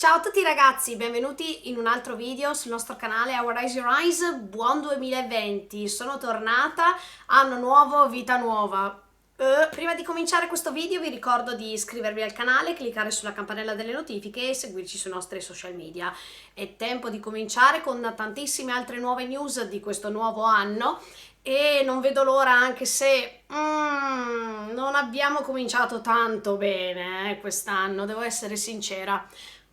Ciao a tutti ragazzi, benvenuti in un altro video sul nostro canale Our Eyes Your Eyes. Buon 2020, sono tornata, anno nuovo, vita nuova. Prima di cominciare questo video vi ricordo di iscrivervi al canale, cliccare sulla campanella delle notifiche e seguirci sui nostri social media. È tempo di cominciare con tantissime altre nuove news di questo nuovo anno e non vedo l'ora, anche se non abbiamo cominciato tanto bene quest'anno, devo essere sincera.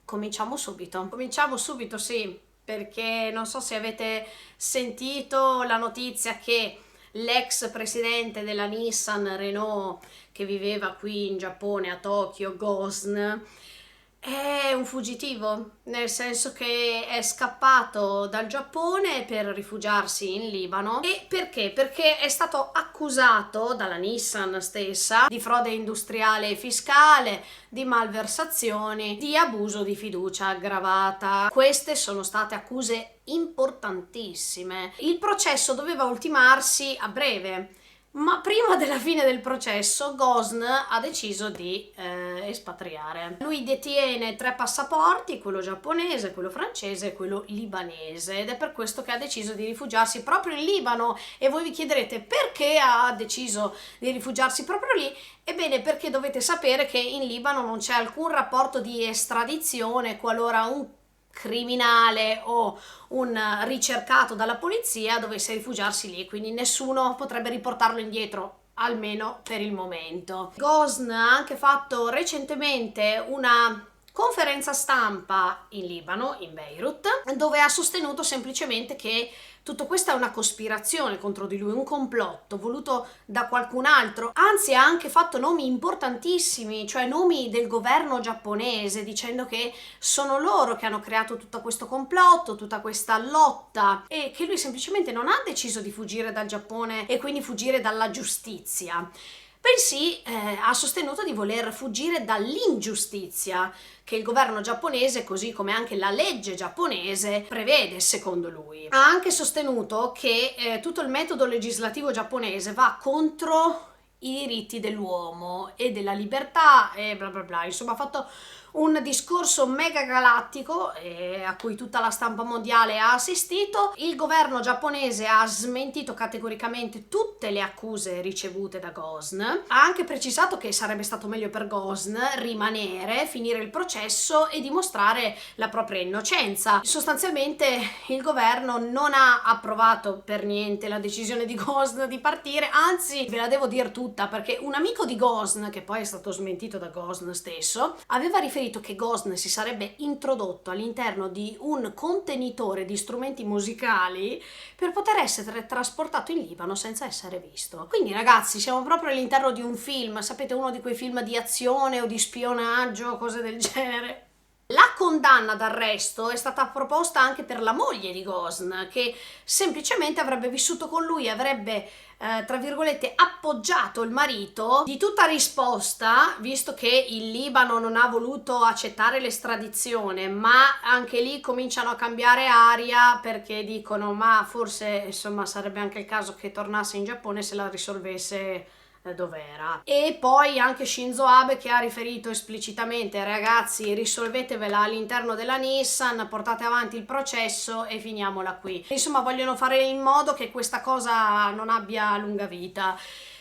Cominciamo subito, sì, perché non so se avete sentito la notizia che l'ex presidente della Nissan Renault, che viveva qui in Giappone, a Tokyo, Ghosn, è un fuggitivo, nel senso che è scappato dal Giappone per rifugiarsi in Libano. E perché? Perché è stato accusato dalla Nissan stessa di frode industriale e fiscale, di malversazioni, di abuso di fiducia aggravata. Queste sono state accuse importantissime. Il processo doveva ultimarsi a breve, ma prima della fine del processo Ghosn ha deciso di espatriare. Lui detiene 3 passaporti, quello giapponese, quello francese e quello libanese, ed è per questo che ha deciso di rifugiarsi proprio in Libano. E voi vi chiederete perché ha deciso di rifugiarsi proprio lì? Ebbene, perché dovete sapere che in Libano non c'è alcun rapporto di estradizione qualora un criminale o un ricercato dalla polizia dovesse rifugiarsi lì, quindi nessuno potrebbe riportarlo indietro, almeno per il momento. Ghosn ha anche fatto recentemente una conferenza stampa in Libano, in Beirut, dove ha sostenuto semplicemente che tutto questo è una cospirazione contro di lui, un complotto voluto da qualcun altro. Anzi, ha anche fatto nomi importantissimi, cioè nomi del governo giapponese, dicendo che sono loro che hanno creato tutto questo complotto, tutta questa lotta, e che lui semplicemente non ha deciso di fuggire dal Giappone e quindi fuggire dalla giustizia, bensì ha sostenuto di voler fuggire dall'ingiustizia che il governo giapponese, così come anche la legge giapponese, prevede, secondo lui. Ha anche sostenuto che tutto il metodo legislativo giapponese va contro i diritti dell'uomo e della libertà e bla bla bla. Insomma, ha fatto un discorso mega galattico a cui tutta la stampa mondiale ha assistito. Il governo giapponese ha smentito categoricamente tutte le accuse ricevute da Ghosn. Ha anche precisato che sarebbe stato meglio per Ghosn rimanere, finire il processo e dimostrare la propria innocenza. Sostanzialmente il governo non ha approvato per niente la decisione di Ghosn di partire, anzi ve la devo dire tutta, perché un amico di Ghosn, che poi è stato smentito da Ghosn stesso, aveva riferito che Ghosn si sarebbe introdotto all'interno di un contenitore di strumenti musicali per poter essere trasportato in Libano senza essere visto. Quindi ragazzi, siamo proprio all'interno di un film, sapete, uno di quei film di azione o di spionaggio, cose del genere. La condanna d'arresto è stata proposta anche per la moglie di Ghosn, che semplicemente avrebbe vissuto con lui, avrebbe tra virgolette appoggiato il marito. Di tutta risposta, visto che il Libano non ha voluto accettare l'estradizione, ma anche lì cominciano a cambiare aria, perché dicono ma forse insomma sarebbe anche il caso che tornasse in Giappone se la risolvesse dov'era. E poi anche Shinzo Abe, che ha riferito esplicitamente: ragazzi, risolvetevela all'interno della Nissan, portate avanti il processo e finiamola qui. Insomma, vogliono fare in modo che questa cosa non abbia lunga vita.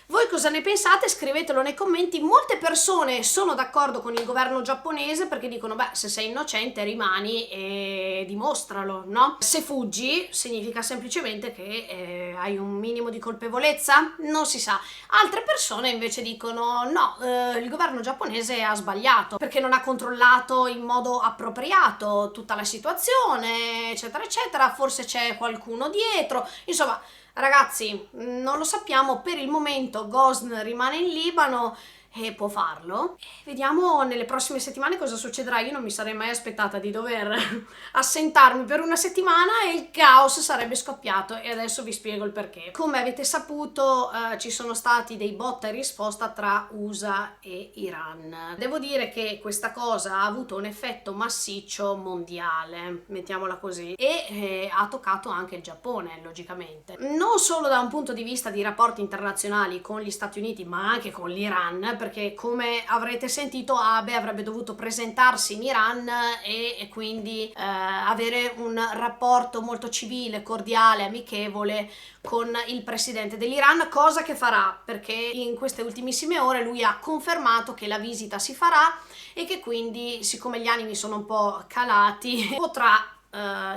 Voi cosa ne pensate? Scrivetelo nei commenti. Molte persone sono d'accordo con il governo giapponese perché dicono beh, se sei innocente rimani e dimostralo, no? Se fuggi significa semplicemente che hai un minimo di colpevolezza? Non si sa. Altre persone invece dicono no, il governo giapponese ha sbagliato perché non ha controllato in modo appropriato tutta la situazione, eccetera eccetera, forse c'è qualcuno dietro. Insomma, ragazzi, non lo sappiamo. Per il momento Ghosn rimane in Libano e può farlo. E vediamo nelle prossime settimane cosa succederà. Io non mi sarei mai aspettata di dover assentarmi per una settimana e il caos sarebbe scoppiato, e adesso vi spiego il perché. Come avete saputo ci sono stati dei botta e risposta tra USA e Iran. Devo dire che questa cosa ha avuto un effetto massiccio mondiale, mettiamola così, e ha toccato anche il Giappone, logicamente. Non solo da un punto di vista di rapporti internazionali con gli Stati Uniti, ma anche con l'Iran, perché come avrete sentito Abe avrebbe dovuto presentarsi in Iran e quindi avere un rapporto molto civile, cordiale, amichevole con il presidente dell'Iran, cosa che farà perché in queste ultimissime ore lui ha confermato che la visita si farà e che quindi, siccome gli animi sono un po' calati, potrà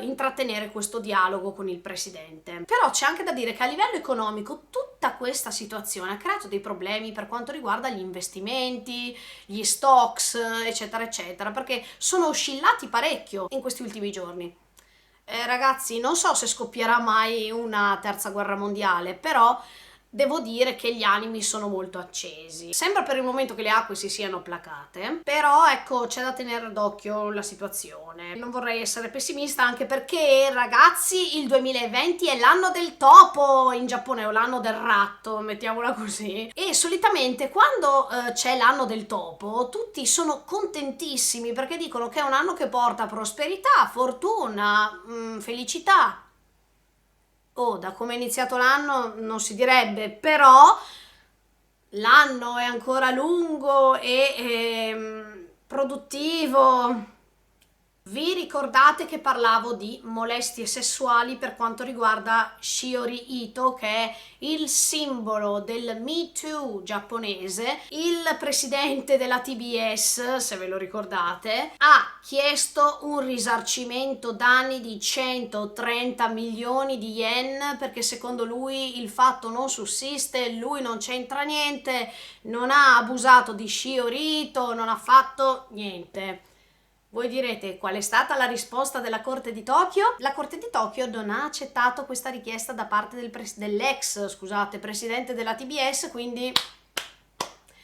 intrattenere questo dialogo con il presidente. Però c'è anche da dire che a livello economico tutta questa situazione ha creato dei problemi per quanto riguarda gli investimenti, gli stocks, eccetera eccetera, perché sono oscillati parecchio in questi ultimi giorni. Ragazzi, non so se scoppierà mai una terza guerra mondiale, però devo dire che gli animi sono molto accesi. Sembra per il momento che le acque si siano placate, però ecco, c'è da tenere d'occhio la situazione. Non vorrei essere pessimista, anche perché, ragazzi, il 2020 è l'anno del topo in Giappone, o l'anno del ratto, mettiamola così. E solitamente quando c'è l'anno del topo, tutti sono contentissimi perché dicono che è un anno che porta prosperità, fortuna, felicità. Oh, da come è iniziato l'anno non si direbbe, però l'anno è ancora lungo e produttivo. Vi ricordate che parlavo di molestie sessuali per quanto riguarda Shiori Ito, che è il simbolo del Me Too giapponese? Il presidente della TBS, se ve lo ricordate, ha chiesto un risarcimento danni di 130 milioni di yen perché secondo lui il fatto non sussiste, lui non c'entra niente, non ha abusato di Shiori Ito, non ha fatto niente. Voi direte qual è stata la risposta della Corte di Tokyo? La Corte di Tokyo non ha accettato questa richiesta da parte dell'ex presidente della TBS, quindi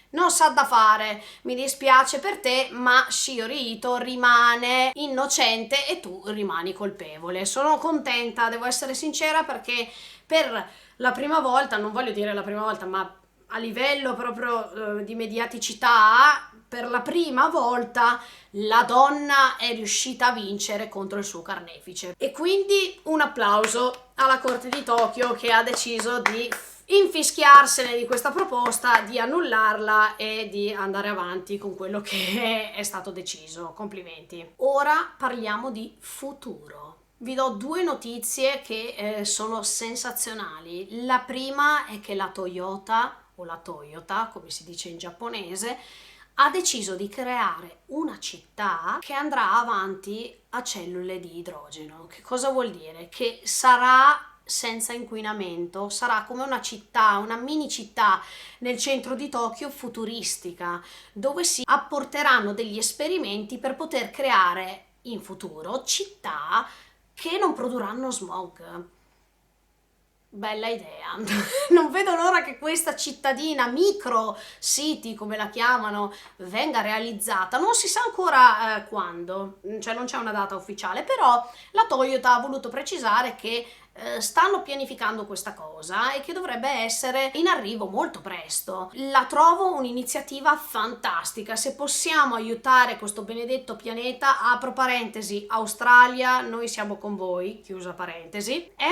non sa da fare. Mi dispiace per te, ma Shiori Ito rimane innocente e tu rimani colpevole. Sono contenta, devo essere sincera, perché per la prima volta, non voglio dire la prima volta, ma a livello proprio di mediaticità, per la prima volta la donna è riuscita a vincere contro il suo carnefice. E quindi un applauso alla Corte di Tokyo, che ha deciso di infischiarsene di questa proposta, di annullarla e di andare avanti con quello che è stato deciso. Complimenti. Ora parliamo di futuro. Vi do due notizie che sono sensazionali. La prima è che la Toyota, o la Toyota come si dice in giapponese, ha deciso di creare una città che andrà avanti a cellule di idrogeno. Che cosa vuol dire? Che sarà senza inquinamento, sarà come una città, una mini città nel centro di Tokyo futuristica, dove si apporteranno degli esperimenti per poter creare in futuro città che non produrranno smog. Bella idea. Non vedo l'ora che questa cittadina, micro city come la chiamano, venga realizzata. Non si sa ancora quando, cioè non c'è una data ufficiale, però la Toyota ha voluto precisare che stanno pianificando questa cosa e che dovrebbe essere in arrivo molto presto. La trovo un'iniziativa fantastica. Se possiamo aiutare questo benedetto pianeta, apro parentesi, Australia, noi siamo con voi, chiusa parentesi, è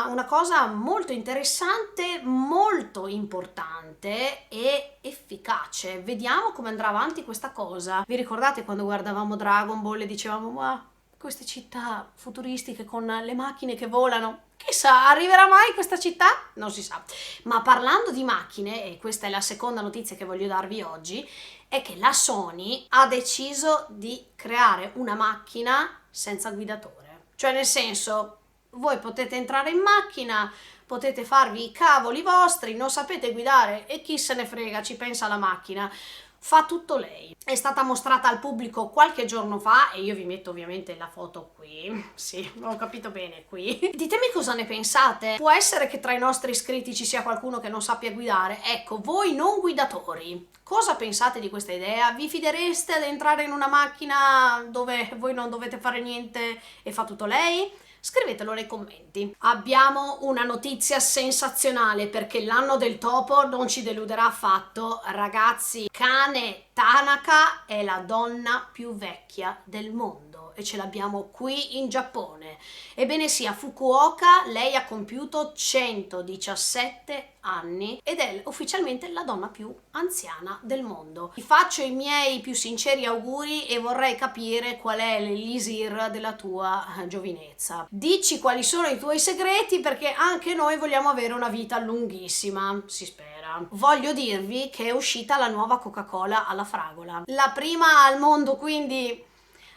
una cosa molto interessante, molto importante e efficace. Vediamo come andrà avanti questa cosa. Vi ricordate quando guardavamo Dragon Ball e dicevamo ma queste città futuristiche con le macchine che volano? Chissà, arriverà mai questa città? Non si sa. Ma parlando di macchine, e questa è la seconda notizia che voglio darvi oggi, è che la Sony ha deciso di creare una macchina senza guidatore. Cioè, nel senso, voi potete entrare in macchina, potete farvi i cavoli vostri, non sapete guidare e chi se ne frega, ci pensa la macchina. Fa tutto lei. È stata mostrata al pubblico qualche giorno fa e io vi metto ovviamente la foto qui. Sì, ho capito bene, qui. Ditemi cosa ne pensate. Può essere che tra i nostri iscritti ci sia qualcuno che non sappia guidare. Ecco, voi non guidatori, cosa pensate di questa idea? Vi fidereste ad entrare in una macchina dove voi non dovete fare niente e fa tutto lei? Scrivetelo nei commenti. Abbiamo una notizia sensazionale perché l'anno del topo non ci deluderà affatto. Ragazzi, Kane Tanaka è la donna più vecchia del mondo. mondo e ce l'abbiamo qui in Giappone. Ebbene sì, a Fukuoka lei ha compiuto 117 anni ed è ufficialmente la donna più anziana del mondo. Ti faccio i miei più sinceri auguri e vorrei capire qual è l'elisir della tua giovinezza. Dici quali sono i tuoi segreti, perché anche noi vogliamo avere una vita lunghissima, si spera. Voglio dirvi che è uscita la nuova Coca-Cola alla fragola, la prima al mondo, quindi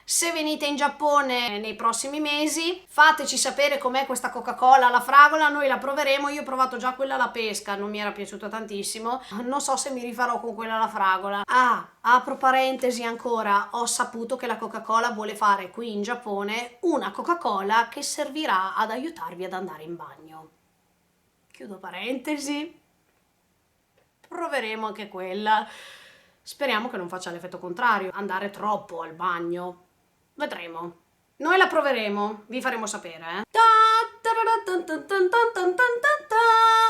se venite in Giappone nei prossimi mesi fateci sapere com'è questa Coca-Cola alla fragola, noi la proveremo. Io ho provato già quella alla pesca, non mi era piaciuta tantissimo, non so se mi rifarò con quella alla fragola. Apro parentesi ancora, ho saputo che la Coca-Cola vuole fare qui in Giappone una Coca-Cola che servirà ad aiutarvi ad andare in bagno. Chiudo parentesi. Proveremo anche quella. Speriamo che non faccia l'effetto contrario, andare troppo al bagno. Vedremo. Noi la proveremo, vi faremo sapere.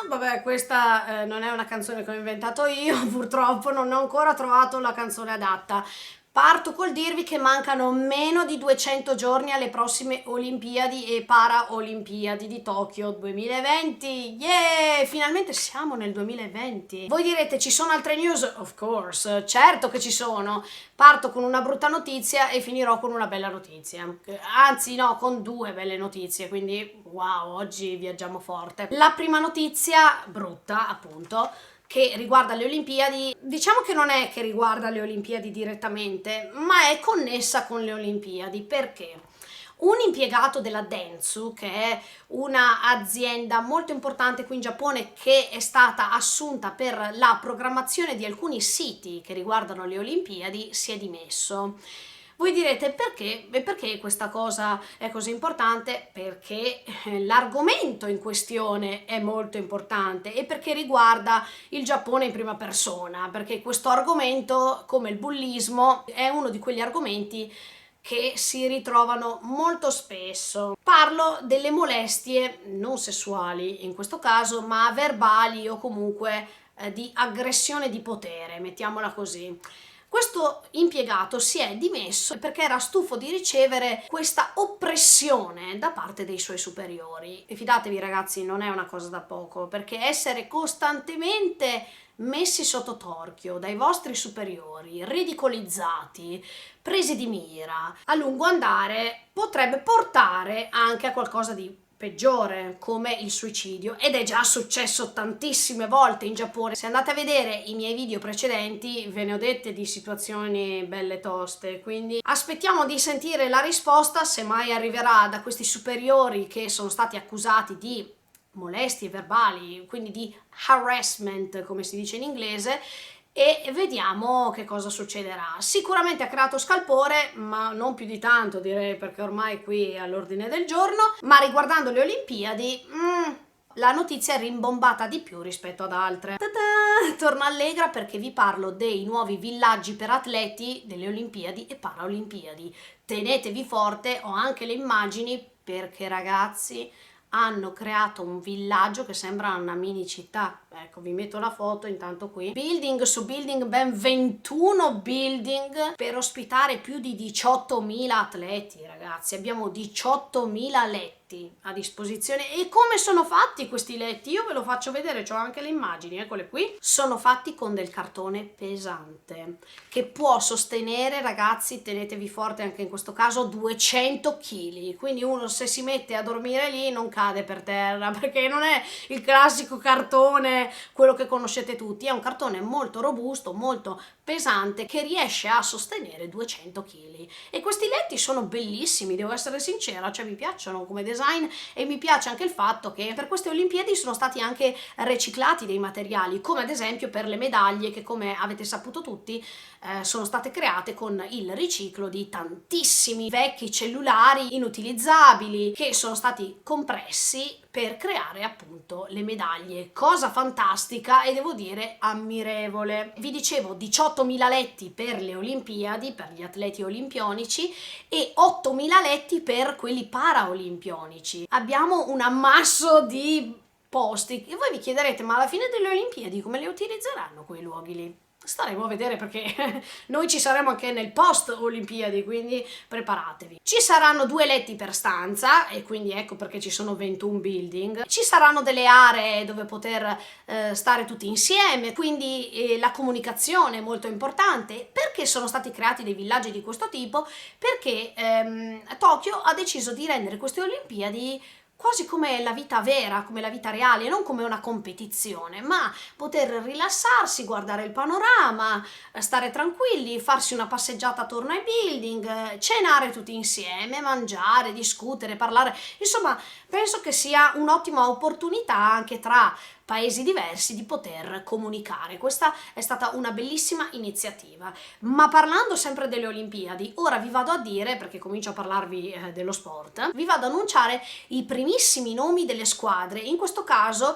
Vabbè, questa non è una canzone che ho inventato io, purtroppo non ho ancora trovato la canzone adatta. Parto col dirvi che mancano meno di 200 giorni alle prossime Olimpiadi e Paraolimpiadi di Tokyo 2020. Yeah! Finalmente siamo nel 2020. Voi direte, ci sono altre news? Of course, certo che ci sono. Parto con una brutta notizia e finirò con una bella notizia. Anzi, no, con due belle notizie, quindi wow, oggi viaggiamo forte. La prima notizia, brutta appunto, che riguarda le Olimpiadi, diciamo che non è che riguarda le Olimpiadi direttamente, ma è connessa con le Olimpiadi. Perché? Un impiegato della Dentsu, che è una azienda molto importante qui in Giappone che è stata assunta per la programmazione di alcuni siti che riguardano le Olimpiadi, si è dimesso. Voi direte perché? E perché questa cosa è così importante? Perché l'argomento in questione è molto importante e perché riguarda il Giappone in prima persona, perché questo argomento, come il bullismo, è uno di quegli argomenti che si ritrovano molto spesso. Parlo delle molestie non sessuali in questo caso, ma verbali o comunque di aggressione di potere, mettiamola così. Questo impiegato si è dimesso perché era stufo di ricevere questa oppressione da parte dei suoi superiori. E fidatevi ragazzi, non è una cosa da poco, perché essere costantemente messi sotto torchio dai vostri superiori, ridicolizzati, presi di mira, a lungo andare potrebbe portare anche a qualcosa di peggiore, come il suicidio, ed è già successo tantissime volte in Giappone. Se andate a vedere i miei video precedenti ve ne ho dette di situazioni belle toste, quindi aspettiamo di sentire la risposta, se mai arriverà da questi superiori che sono stati accusati di molestie verbali, quindi di harassment come si dice in inglese, e vediamo che cosa succederà. Sicuramente ha creato scalpore, ma non più di tanto direi, perché ormai qui è all'ordine del giorno, ma riguardando le Olimpiadi la notizia è rimbombata di più rispetto ad altre. Torno allegra perché vi parlo dei nuovi villaggi per atleti delle Olimpiadi e Paraolimpiadi. Tenetevi forte, ho anche le immagini perché ragazzi hanno creato un villaggio che sembra una mini città. Ecco, vi metto la foto intanto qui. Building su building, ben 21 building per ospitare più di 18.000 atleti, ragazzi. Abbiamo 18.000 letti a disposizione. E come sono fatti questi letti? Io ve lo faccio vedere, ho anche le immagini, eccole qui. Sono fatti con del cartone pesante che può sostenere, ragazzi, tenetevi forte anche in questo caso, 200 kg. Quindi uno se si mette a dormire lì non cade per terra, perché non è il classico cartone, quello che conoscete tutti, è un cartone molto robusto, molto pesante, che riesce a sostenere 200 kg. E questi letti sono bellissimi, devo essere sincera, cioè mi piacciono come design e mi piace anche il fatto che per queste Olimpiadi sono stati anche riciclati dei materiali, come ad esempio per le medaglie che, come avete saputo tutti, sono state create con il riciclo di tantissimi vecchi cellulari inutilizzabili che sono stati compressi per creare appunto le medaglie. Cosa fantastica e devo dire ammirevole. Vi dicevo 18.000 letti per le Olimpiadi, per gli atleti olimpionici, e 8.000 letti per quelli paraolimpionici. Abbiamo un ammasso di posti e voi vi chiederete, ma alla fine delle Olimpiadi come le utilizzeranno quei luoghi lì? staremo a vedere, perché noi ci saremo anche nel post Olimpiadi, quindi preparatevi. Ci saranno 2 letti per stanza, e quindi ecco perché ci sono 21 building. Ci saranno delle aree dove poter stare tutti insieme, quindi la comunicazione è molto importante. Perché sono stati creati dei villaggi di questo tipo? Perché Tokyo ha deciso di rendere queste Olimpiadi quasi come la vita vera, come la vita reale, non come una competizione, ma poter rilassarsi, guardare il panorama, stare tranquilli, farsi una passeggiata attorno ai building, cenare tutti insieme, mangiare, discutere, parlare. Insomma, penso che sia un'ottima opportunità anche tra paesi diversi di poter comunicare. Questa è stata una bellissima iniziativa. Ma parlando sempre delle Olimpiadi, ora vi vado a dire, perché comincio a parlarvi dello sport, vi vado ad annunciare i primissimi nomi delle squadre. In questo caso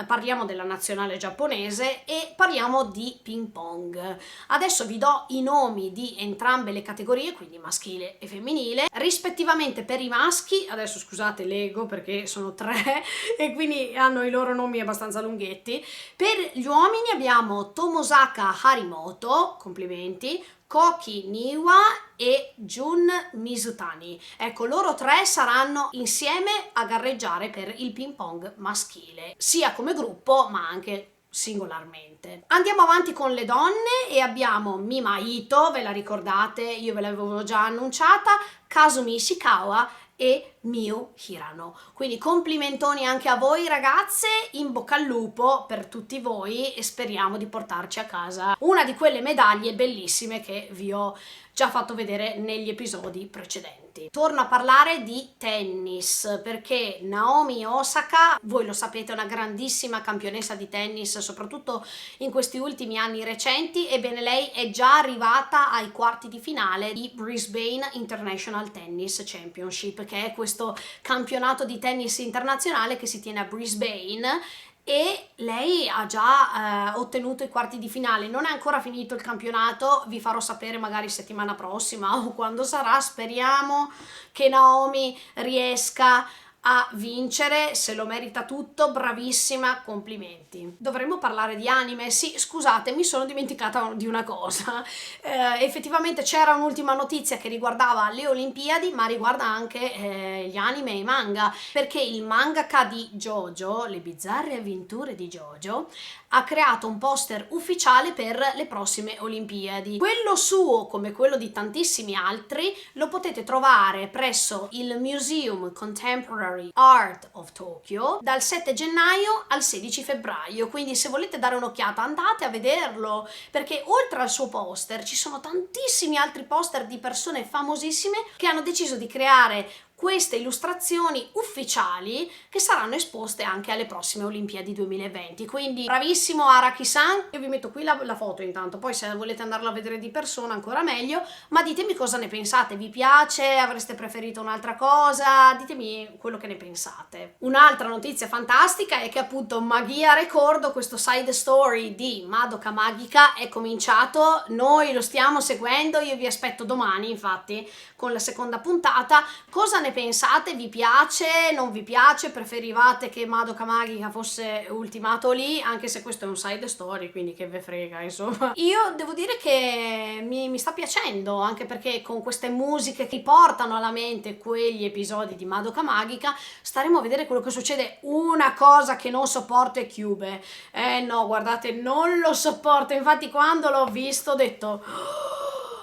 parliamo della nazionale giapponese e parliamo di ping pong. Adesso vi do i nomi di entrambe le categorie, quindi maschile e femminile, rispettivamente. Per i maschi, adesso scusate leggo perché sono 3 e quindi hanno i loro nomi abbastanza lunghetti. Per gli uomini abbiamo Tomosaka Harimoto, complimenti, Koki Niwa e Jun Mizutani. Ecco, loro 3 saranno insieme a gareggiare per il ping pong maschile, sia come gruppo ma anche singolarmente. Andiamo avanti con le donne e abbiamo Mima Ito, ve la ricordate? Io ve l'avevo già annunciata, Kazumi Ishikawa e Miu Hirano. Quindi complimentoni anche a voi ragazze, in bocca al lupo per tutti voi e speriamo di portarci a casa una di quelle medaglie bellissime che vi ho già fatto vedere negli episodi precedenti. Torno a parlare di tennis perché Naomi Osaka, voi lo sapete, è una grandissima campionessa di tennis, soprattutto in questi ultimi anni recenti. Ebbene, lei è già arrivata ai quarti di finale di Brisbane International Tennis Championship, che è questo campionato di tennis internazionale che si tiene a Brisbane, e lei ha già ottenuto i quarti di finale. Non è ancora finito il campionato, vi farò sapere magari settimana prossima o quando sarà. Speriamo che Naomi riesca a vincere, se lo merita tutto, bravissima, complimenti. Dovremmo parlare di anime? Sì, scusate, mi sono dimenticata di una cosa. Effettivamente c'era un'ultima notizia che riguardava le Olimpiadi, ma riguarda anche gli anime e i manga, perché il mangaka di JoJo, Le bizzarre avventure di JoJo, ha creato un poster ufficiale per le prossime Olimpiadi. Quello suo, come quello di tantissimi altri, lo potete trovare presso il Museum Contemporary Art of Tokyo dal 7 gennaio al 16 febbraio, quindi se volete dare un'occhiata andate a vederlo, perché oltre al suo poster ci sono tantissimi altri poster di persone famosissime che hanno deciso di creare queste illustrazioni ufficiali che saranno esposte anche alle prossime Olimpiadi 2020. Quindi bravissimo Araki-san. Io vi metto qui la foto intanto, poi se volete andarla a vedere di persona ancora meglio, ma ditemi cosa ne pensate. Vi piace? Avreste preferito un'altra cosa? Ditemi quello che ne pensate. Un'altra notizia fantastica è che appunto Magia Recordo, questo side story di Madoka Magica, è cominciato. Noi lo stiamo seguendo, io vi aspetto domani infatti con la seconda puntata. Cosa ne pensate? Vi piace? Non vi piace? Preferivate che Madoka Magica fosse ultimato lì? Anche se questo è un side story, quindi che ve frega, insomma. Io devo dire che mi sta piacendo, anche perché con queste musiche che portano alla mente quegli episodi di Madoka Magica staremo a vedere quello che succede. Una cosa che non sopporto è Kyube. No, guardate, non lo sopporto. Infatti quando l'ho visto ho detto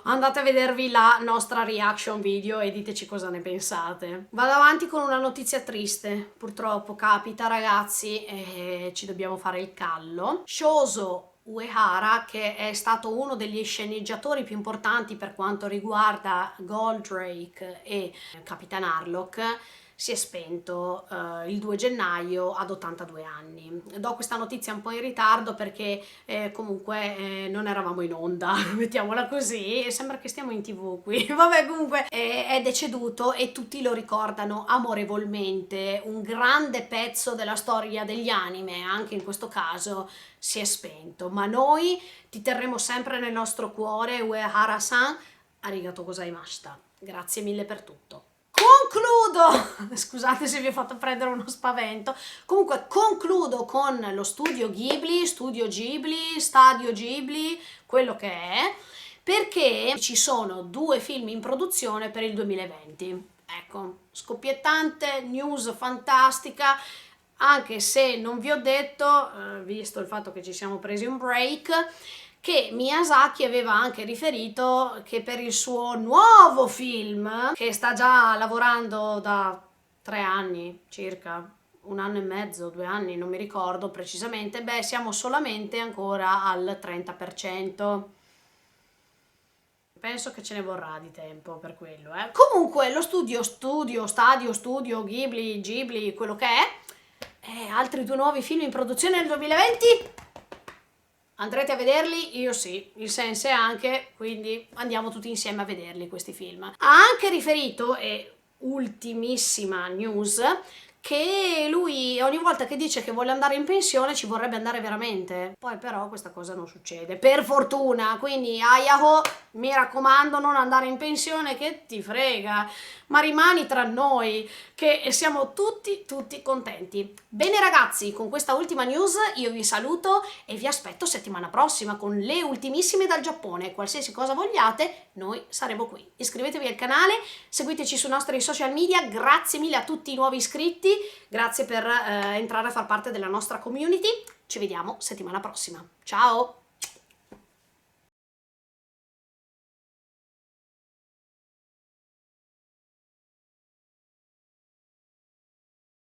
andate a vedervi la nostra reaction video e diteci cosa ne pensate. Vado avanti con una notizia triste, purtroppo capita ragazzi e ci dobbiamo fare il callo. Shoso Uehara, che è stato uno degli sceneggiatori più importanti per quanto riguarda Goldrake e Capitan Harlock, si è spento il 2 gennaio ad 82 anni. Do questa notizia un po' in ritardo perché comunque non eravamo in onda, mettiamola così, sembra che stiamo in TV qui. Vabbè, comunque è deceduto e tutti lo ricordano amorevolmente, un grande pezzo della storia degli anime, anche in questo caso si è spento, ma noi ti terremo sempre nel nostro cuore. Uehara-san, arigatou gozaimashita. Grazie mille per tutto. Con concludo, scusate se vi ho fatto prendere uno spavento, comunque concludo con lo studio Ghibli, Stadio Ghibli, quello che è, perché ci sono 2 film in produzione per il 2020. Ecco, scoppiettante, news fantastica, anche se non vi ho detto, visto il fatto che ci siamo presi un break, che Miyazaki aveva anche riferito che per il suo nuovo film, che sta già lavorando da 3 anni circa, 1 anno e mezzo, 2 anni, non mi ricordo precisamente, beh, siamo solamente ancora al 30%. Penso che ce ne vorrà di tempo per quello, eh. Comunque, lo studio, Ghibli, quello che è, altri 2 nuovi film in produzione nel 2020. Andrete a vederli? Io sì, il Sense anche, quindi andiamo tutti insieme a vederli questi film. Ha anche riferito, e ultimissima news, che lui ogni volta che dice che vuole andare in pensione ci vorrebbe andare veramente. Poi però questa cosa non succede, per fortuna, quindi Ayaho, mi raccomando, non andare in pensione, che ti frega, ma rimani tra noi, che siamo tutti contenti. Bene ragazzi, con questa ultima news io vi saluto e vi aspetto settimana prossima con le ultimissime dal Giappone. Qualsiasi cosa vogliate, noi saremo qui. Iscrivetevi al canale, seguiteci sui nostri social media, grazie mille a tutti i nuovi iscritti, grazie per entrare a far parte della nostra community. Ci vediamo settimana prossima. Ciao!